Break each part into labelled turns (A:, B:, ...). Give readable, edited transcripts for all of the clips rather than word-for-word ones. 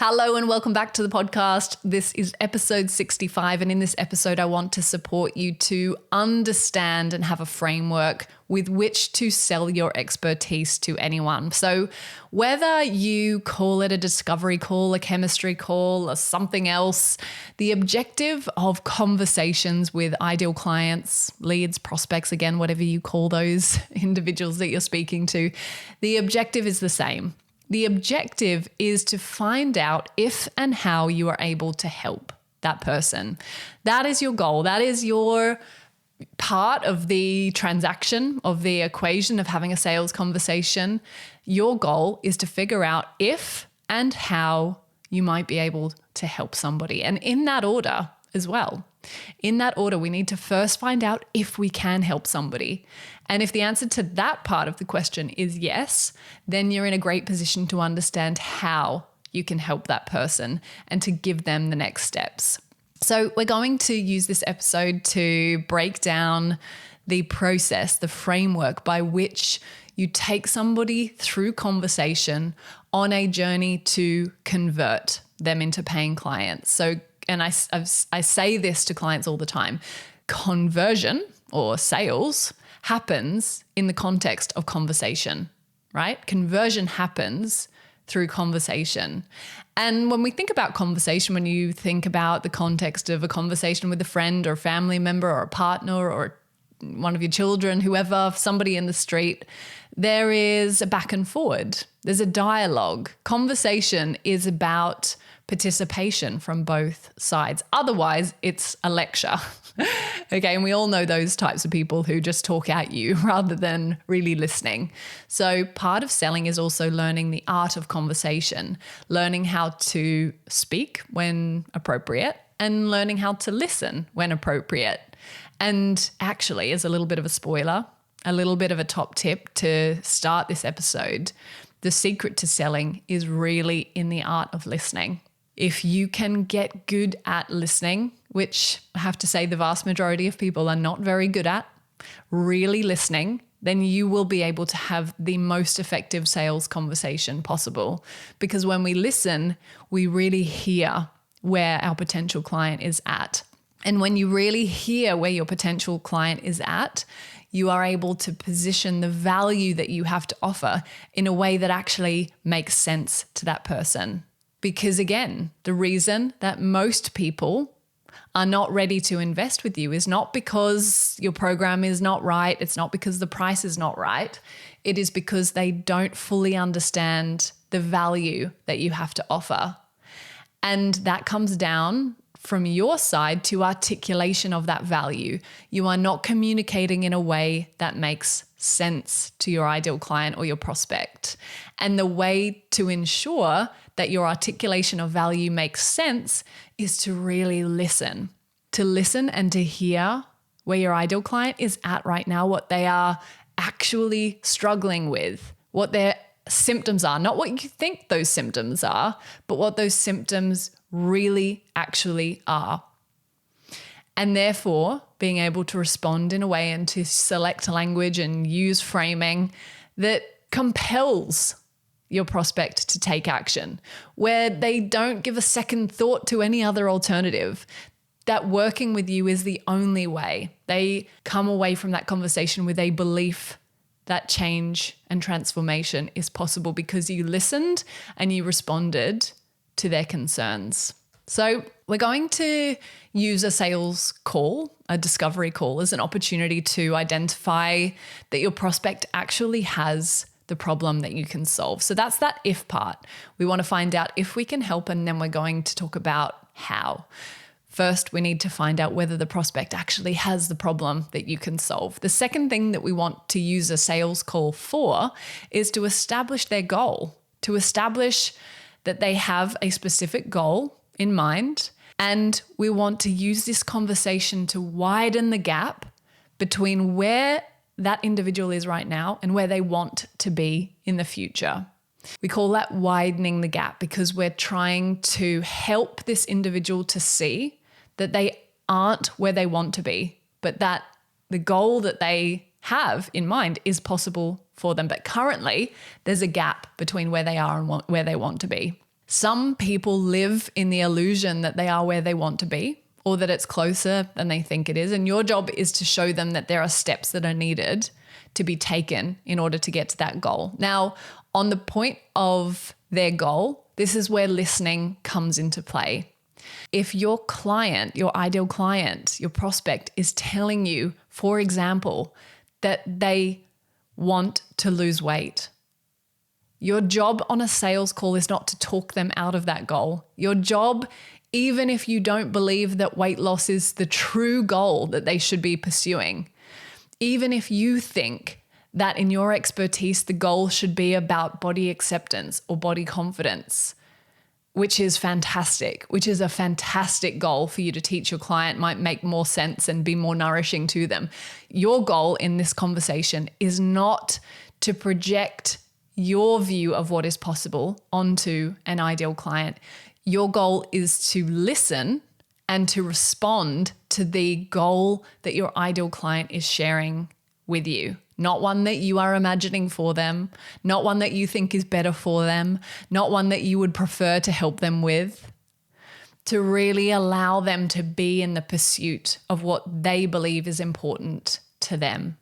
A: Hello and welcome back to the podcast. This is episode 65, and in this episode, I want to support you to understand and have a framework with which to sell your expertise to anyone. So whether you call it a discovery call, a chemistry call, or something else, the objective of conversations with ideal clients, leads, prospects, again, whatever you call those individuals that you're speaking to, the objective is the same. The objective is to find out if and how you are able to help that person. That is your goal. That is your part of the transaction, of the equation of having a sales conversation. Your goal is to figure out if and how you might be able to help somebody. And in that order as well. In that order, we need to first find out if we can help somebody. And if the answer to that part of the question is yes, then you're in a great position to understand how you can help that person and to give them the next steps. So we're going to use this episode to break down the process, the framework by which you take somebody through conversation on a journey to convert them into paying clients. And I say this to clients all the time, conversion or sales happens in the context of conversation, right? Conversion happens through conversation. And when we think about conversation, when you think about the context of a conversation with a friend or a family member or a partner or one of your children, whoever, somebody in the street, there is a back and forward. There's a dialogue. Conversation is about participation from both sides. Otherwise, it's a lecture. Okay, and we all know those types of people who just talk at you rather than really listening. So part of selling is also learning the art of conversation, learning how to speak when appropriate and learning how to listen when appropriate. And actually, as a little bit of a spoiler, a little bit of a top tip to start this episode, the secret to selling is really in the art of listening. If you can get good at listening, which I have to say the vast majority of people are not very good at, really listening, then you will be able to have the most effective sales conversation possible. Because when we listen, we really hear where our potential client is at. And when you really hear where your potential client is at, you are able to position the value that you have to offer in a way that actually makes sense to that person. Because again, the reason that most people are not ready to invest with you is not because your program is not right. It's not because the price is not right. It is because they don't fully understand the value that you have to offer. And that comes down from your side to articulation of that value. You are not communicating in a way that makes sense to your ideal client or your prospect. And the way to ensure that your articulation of value makes sense is to really listen. To listen and to hear where your ideal client is at right now, what they are actually struggling with, what their symptoms are, not what you think those symptoms are, but what those symptoms really actually are. And therefore, being able to respond in a way and to select language and use framing that compels your prospect to take action, where they don't give a second thought to any other alternative, that working with you is the only way. They come away from that conversation with a belief that change and transformation is possible because you listened and you responded to their concerns. So we're going to use a sales call, a discovery call, as an opportunity to identify that your prospect actually has the problem that you can solve. So that's that if part. We want to find out if we can help, and then we're going to talk about how. First, we need to find out whether the prospect actually has the problem that you can solve. The second thing that we want to use a sales call for is to establish their goal, to establish that they have a specific goal in mind. And we want to use this conversation to widen the gap between where that individual is right now and where they want to be in the future. We call that widening the gap because we're trying to help this individual to see that they aren't where they want to be, but that the goal that they have in mind is possible for them. But currently, there's a gap between where they are and where they want to be. Some people live in the illusion that they are where they want to be, or that it's closer than they think it is. And your job is to show them that there are steps that are needed to be taken in order to get to that goal. Now, on the point of their goal, this is where listening comes into play. If your client, your ideal client, your prospect is telling you, for example, that they want to lose weight, your job on a sales call is not to talk them out of that goal. Your job, even if you don't believe that weight loss is the true goal that they should be pursuing, even if you think that in your expertise, the goal should be about body acceptance or body confidence, which is fantastic, which is a fantastic goal for you to teach your client, might make more sense and be more nourishing to them. Your goal in this conversation is not to project your view of what is possible onto an ideal client. Your goal is to listen and to respond to the goal that your ideal client is sharing with you. Not one that you are imagining for them, not one that you think is better for them, not one that you would prefer to help them with. To really allow them to be in the pursuit of what they believe is important to them.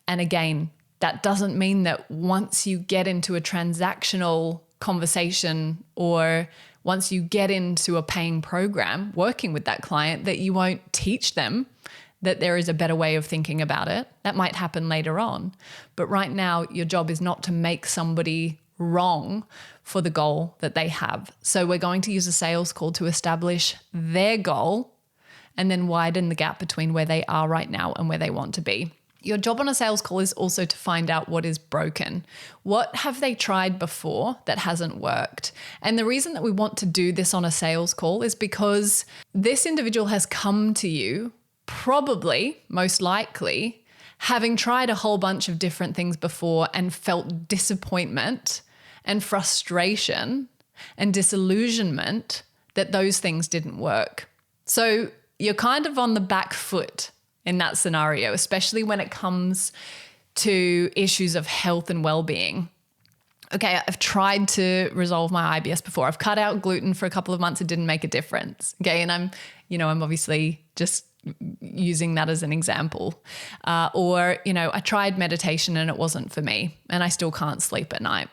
A: And again, that doesn't mean that once you get into a transactional conversation or once you get into a paying program working with that client that you won't teach them that there is a better way of thinking about it. That might happen later on. But right now, your job is not to make somebody wrong for the goal that they have. So we're going to use a sales call to establish their goal and then widen the gap between where they are right now and where they want to be. Your job on a sales call is also to find out what is broken. What have they tried before that hasn't worked? And the reason that we want to do this on a sales call is because this individual has come to you probably, most likely, having tried a whole bunch of different things before and felt disappointment and frustration and disillusionment that those things didn't work. So you're kind of on the back foot in that scenario, especially when it comes to issues of health and well-being. Okay, I've tried to resolve my IBS before. I've cut out gluten for a couple of months. It didn't make a difference. Okay, and I'm obviously just using that as an example. Or I tried meditation and it wasn't for me and I still can't sleep at night.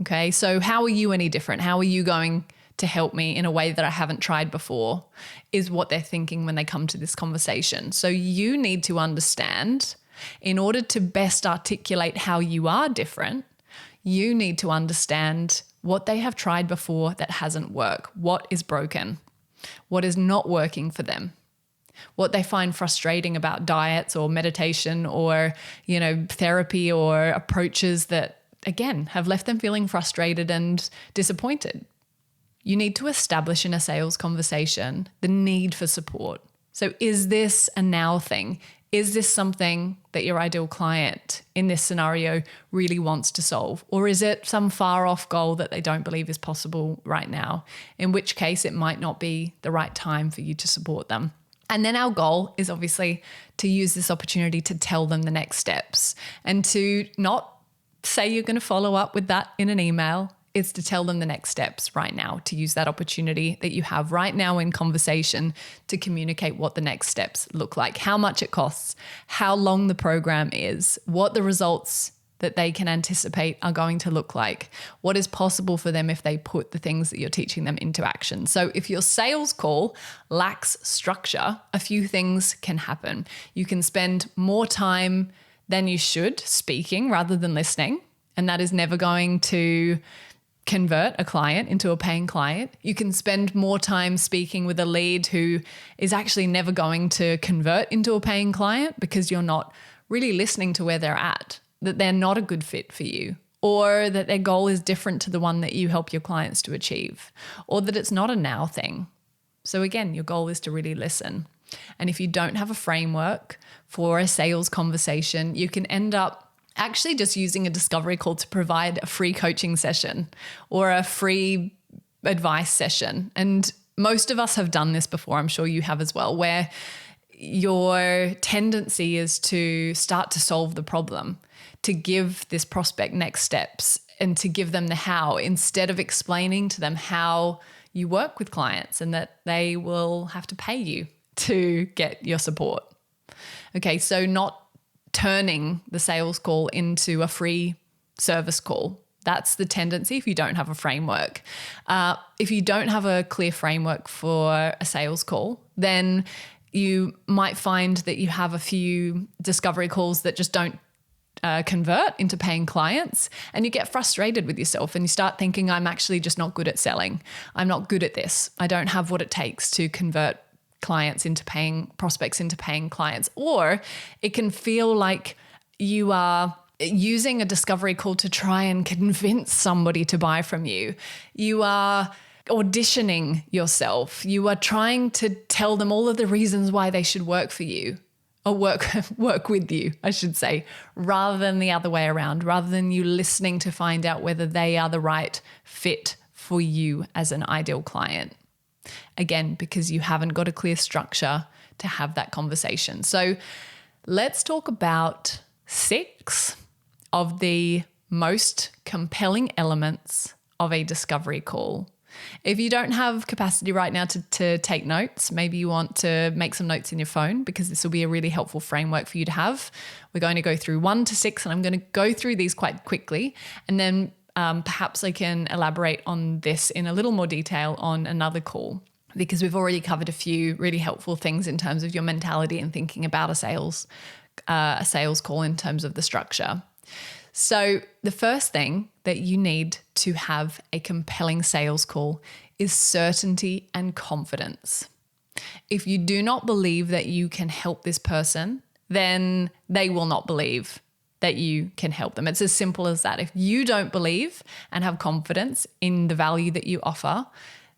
A: Okay, so how are you any different? How are you going to help me in a way that I haven't tried before is what they're thinking when they come to this conversation. So you need to understand, in order to best articulate how you are different, you need to understand what they have tried before that hasn't worked, what is broken, what is not working for them, what they find frustrating about diets or meditation or, therapy or approaches that, again, have left them feeling frustrated and disappointed. You need to establish in a sales conversation the need for support. So is this a now thing? Is this something that your ideal client in this scenario really wants to solve? Or is it some far off goal that they don't believe is possible right now? In which case it might not be the right time for you to support them. And then our goal is obviously to use this opportunity to tell them the next steps and to not say you're going to follow up with that in an email. It's to tell them the next steps right now, to use that opportunity that you have right now in conversation to communicate what the next steps look like, how much it costs, how long the program is, what the results that they can anticipate are going to look like, what is possible for them if they put the things that you're teaching them into action. So if your sales call lacks structure, a few things can happen. You can spend more time than you should speaking rather than listening, and that is never going to convert a client into a paying client. You can spend more time speaking with a lead who is actually never going to convert into a paying client because you're not really listening to where they're at, that they're not a good fit for you, or that their goal is different to the one that you help your clients to achieve, or that it's not a now thing. So again, your goal is to really listen. And if you don't have a framework for a sales conversation, you can end up actually just using a discovery call to provide a free coaching session or a free advice session. And most of us have done this before, I'm sure you have as well, where your tendency is to start to solve the problem, to give this prospect next steps. and to give them the how, instead of explaining to them how you work with clients and that they will have to pay you to get your support. Okay, so not turning the sales call into a free service call. That's the tendency if you don't have a framework. If you don't have a clear framework for a sales call, then you might find that you have a few discovery calls that just don't convert into paying clients, and you get frustrated with yourself and you start thinking, I'm actually just not good at selling. I'm not good at this. I don't have what it takes to convert prospects into paying clients. Or it can feel like you are using a discovery call to try and convince somebody to buy from you. You are auditioning yourself. You are trying to tell them all of the reasons why they should work for you, or work with you, I should say, rather than the other way around, rather than you listening to find out whether they are the right fit for you as an ideal client. Again, because you haven't got a clear structure to have that conversation. So let's talk about 6 of the most compelling elements of a discovery call. If you don't have capacity right now to take notes, maybe you want to make some notes in your phone, because this will be a really helpful framework for you to have. We're going to go through 1 to 6, and I'm going to go through these quite quickly, and then perhaps I can elaborate on this in a little more detail on another call, because we've already covered a few really helpful things in terms of your mentality and thinking about a sales call in terms of the structure. So the first thing that you need to have a compelling sales call is certainty and confidence. If you do not believe that you can help this person, then they will not believe that you can help them. It's as simple as that. If you don't believe and have confidence in the value that you offer,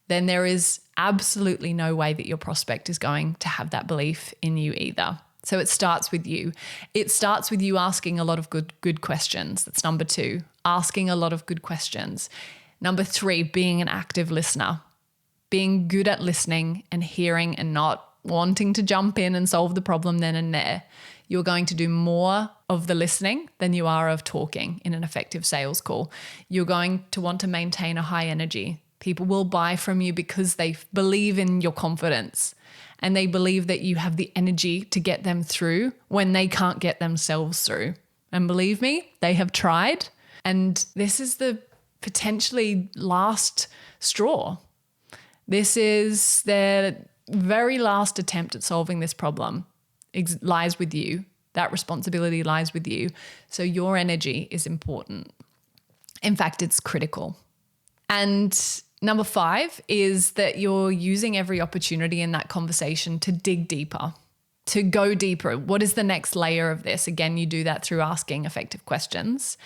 A: then there is absolutely no way that your prospect is going to have that belief in you either. So it starts with you. It starts with you asking a lot of good questions. That's number 2, asking a lot of good questions. Number 3, being an active listener, being good at listening and hearing and not wanting to jump in and solve the problem then and there. You're going to do more of the listening than you are of talking in an effective sales call. You're going to want to maintain a high energy. People will buy from you because they believe in your confidence, and they believe that you have the energy to get them through when they can't get themselves through. And believe me, they have tried, and this is the potentially last straw. This is their very last attempt at solving this problem. It lies with you. That responsibility lies with you. So your energy is important. In fact, it's critical. And number 5 is that you're using every opportunity in that conversation to dig deeper, to go deeper. What is the next layer of this? Again, you do that through asking effective questions.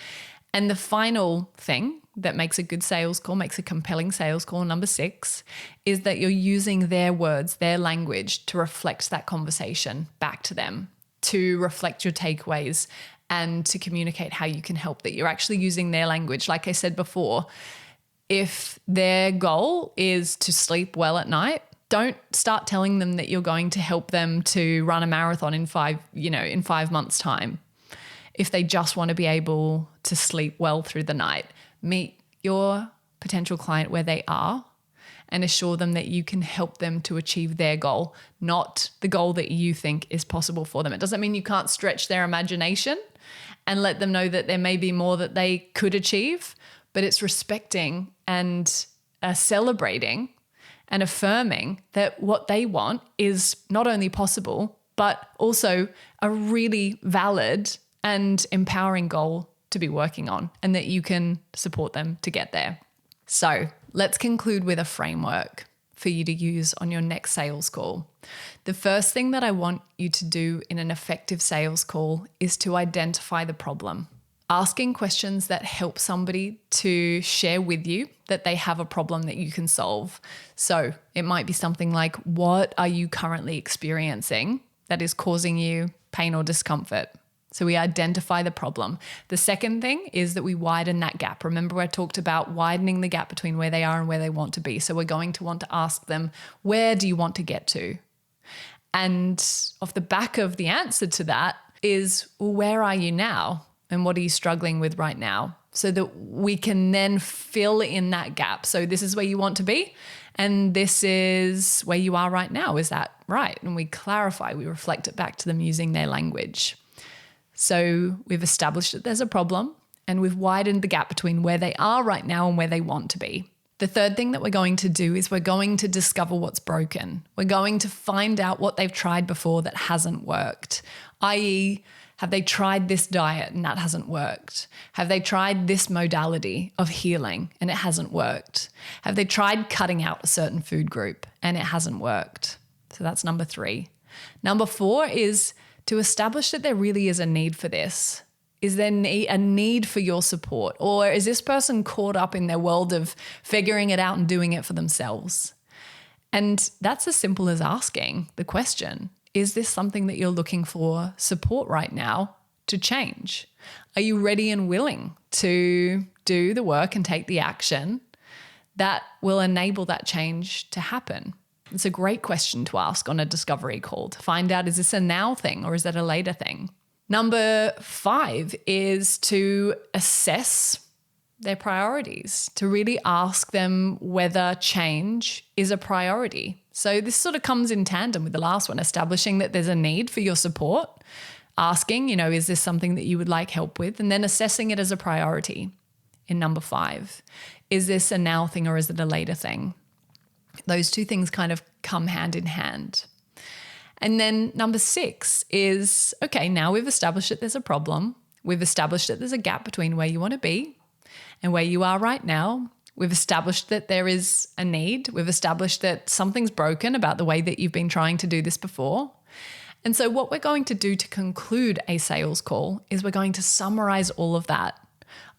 A: And the final thing that makes a good sales call, makes a compelling sales call, number 6, is that you're using their words, their language to reflect that conversation back to them, to reflect your takeaways and to communicate how you can help, that you're actually using their language. Like I said before, if their goal is to sleep well at night, don't start telling them that you're going to help them to run a marathon in 5 months' time. If they just want to be able to sleep well through the night, meet your potential client where they are and assure them that you can help them to achieve their goal, not the goal that you think is possible for them. It doesn't mean you can't stretch their imagination and let them know that there may be more that they could achieve, but it's respecting and celebrating and affirming that what they want is not only possible, but also a really valid and empowering goal to be working on, and that you can support them to get there. So let's conclude with a framework for you to use on your next sales call. The first thing that I want you to do in an effective sales call is to identify the problem. Asking questions that help somebody to share with you that they have a problem that you can solve. So it might be something like, what are you currently experiencing that is causing you pain or discomfort? So we identify the problem. The second thing is that we widen that gap. Remember, I talked about widening the gap between where they are and where they want to be. So we're going to want to ask them, where do you want to get to? And off the back of the answer to that is, well, where are you now? And what are you struggling with right now? so that we can then fill in that gap. So this is where you want to be, and this is where you are right now. Is that right? And we clarify, we reflect it back to them using their language. So we've established that there's a problem, and we've widened the gap between where they are right now and where they want to be. The third thing that we're going to do is we're going to discover what's broken. We're going to find out what they've tried before that hasn't worked, i.e., have they tried this diet and that hasn't worked? Have they tried this modality of healing and it hasn't worked? Have they tried cutting out a certain food group and it hasn't worked? So that's number 3. Number 4 is to establish that there really is a need for this. Is there a need for your support? Or is this person caught up in their world of figuring it out and doing it for themselves? And that's as simple as asking the question. Is this something that you're looking for support right now to change? Are you ready and willing to do the work and take the action that will enable that change to happen? It's a great question to ask on a discovery call to find out, is this a now thing or is that a later thing? Number 5 is to assess their priorities, to really ask them whether change is a priority. So this sort of comes in tandem with the last one, establishing that there's a need for your support, asking, is this something that you would like help with? And then assessing it as a priority in number 5. Is this a now thing or is it a later thing? Those two things kind of come hand in hand. And then number 6 is, okay, now we've established that there's a problem. We've established that there's a gap between where you want to be and where you are right now. We've established that there is a need. We've established that something's broken about the way that you've been trying to do this before. And so what we're going to do to conclude a sales call is we're going to summarize all of that.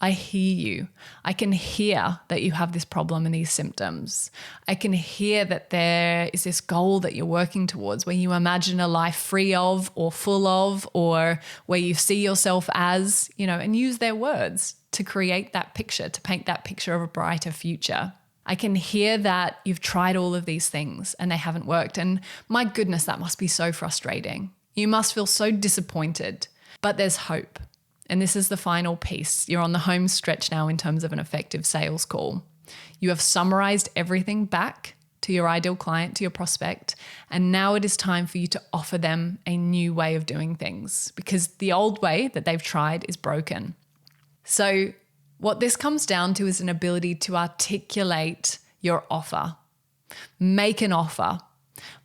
A: I hear you. I can hear that you have this problem and these symptoms. I can hear that there is this goal that you're working towards where you imagine a life free of or full of, or where you see yourself as, and use their words to create that picture, to paint that picture of a brighter future. I can hear that you've tried all of these things and they haven't worked. And my goodness, that must be so frustrating. You must feel so disappointed, but there's hope. And this is the final piece. You're on the home stretch now in terms of an effective sales call. You have summarized everything back to your ideal client, to your prospect, and now it is time for you to offer them a new way of doing things because the old way that they've tried is broken. So what this comes down to is an ability to articulate your offer. Make an offer.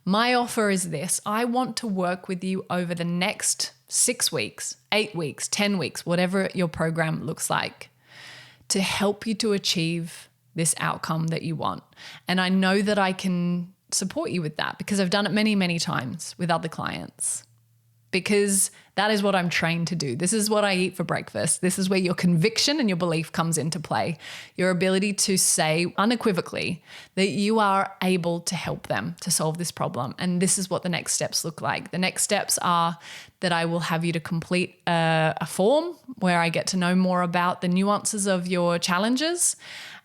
A: My offer is this. I want to work with you over the next 6 weeks, 8 weeks, 10 weeks, whatever your program looks like, to help you to achieve this outcome that you want. And I know that I can support you with that because I've done it many, many times with other clients. Because that is what I'm trained to do. This is what I eat for breakfast. This is where your conviction and your belief comes into play. Your ability to say unequivocally that you are able to help them to solve this problem. And this is what the next steps look like. The next steps are that I will have you to complete a form where I get to know more about the nuances of your challenges,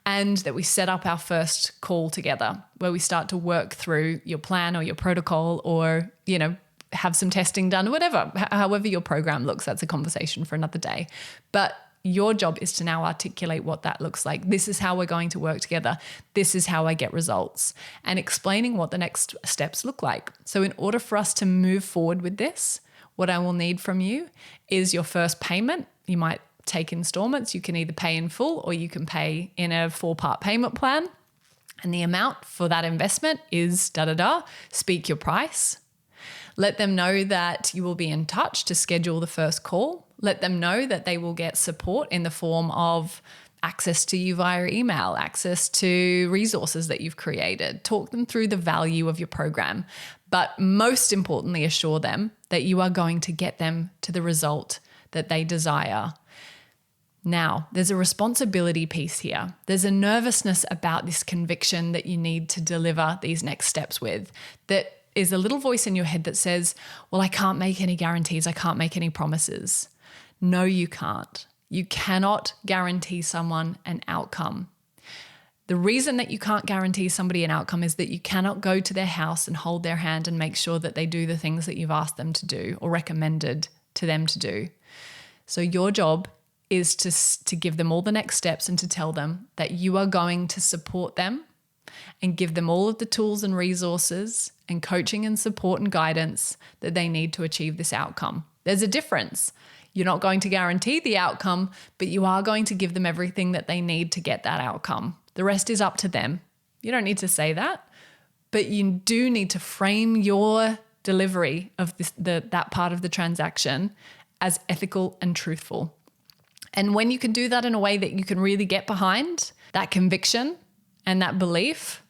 A: and that we set up our first call together where we start to work through your plan or your protocol or, have some testing done, whatever, however your program looks. That's a conversation for another day. But your job is to now articulate what that looks like. This is how we're going to work together. This is how I get results, and explaining what the next steps look like. So in order for us to move forward with this, what I will need from you is your first payment. You might take installments. You can either pay in full or you can pay in a 4-part payment plan. And the amount for that investment is speak your price. Let them know that you will be in touch to schedule the first call. Let them know that they will get support in the form of access to you via email, access to resources that you've created. Talk them through the value of your program, but most importantly, assure them that you are going to get them to the result that they desire. Now, there's a responsibility piece here. There's a nervousness about this conviction that you need to deliver these next steps with, that is a little voice in your head that says, well, I can't make any guarantees. I can't make any promises. No, you can't. You cannot guarantee someone an outcome. The reason that you can't guarantee somebody an outcome is that you cannot go to their house and hold their hand and make sure that they do the things that you've asked them to do or recommended to them to do. So your job is to give them all the next steps and to tell them that you are going to support them and give them all of the tools and resources and coaching and support and guidance that they need to achieve this outcome. There's a difference. You're not going to guarantee the outcome, but you are going to give them everything that they need to get that outcome. The rest is up to them. You don't need to say that, but you do need to frame your delivery of that part of the transaction as ethical and truthful. And when you can do that in a way that you can really get behind, that conviction and that belief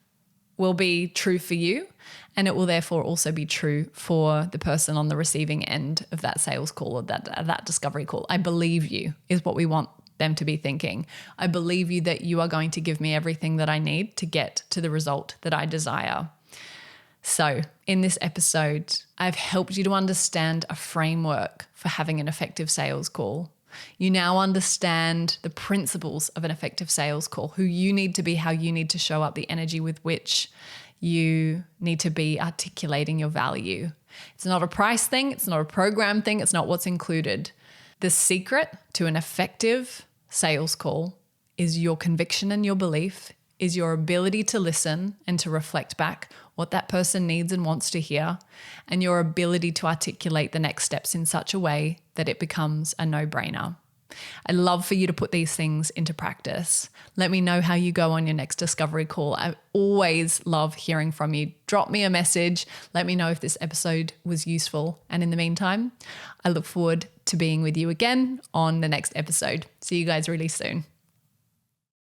A: will be true for you. And it will therefore also be true for the person on the receiving end of that sales call or that discovery call. I believe you is what we want them to be thinking. I believe you that you are going to give me everything that I need to get to the result that I desire. So in this episode, I've helped you to understand a framework for having an effective sales call. You now understand the principles of an effective sales call, who you need to be, how you need to show up, the energy with which you need to be articulating your value. It's not a price thing. It's not a program thing. It's not what's included. The secret to an effective sales call is your conviction and your belief, is your ability to listen and to reflect back what that person needs and wants to hear, and your ability to articulate the next steps in such a way that it becomes a no-brainer. I'd love for you to put these things into practice. Let me know how you go on your next discovery call. I always love hearing from you. Drop me a message. Let me know if this episode was useful. And in the meantime, I look forward to being with you again on the next episode. See you guys really soon.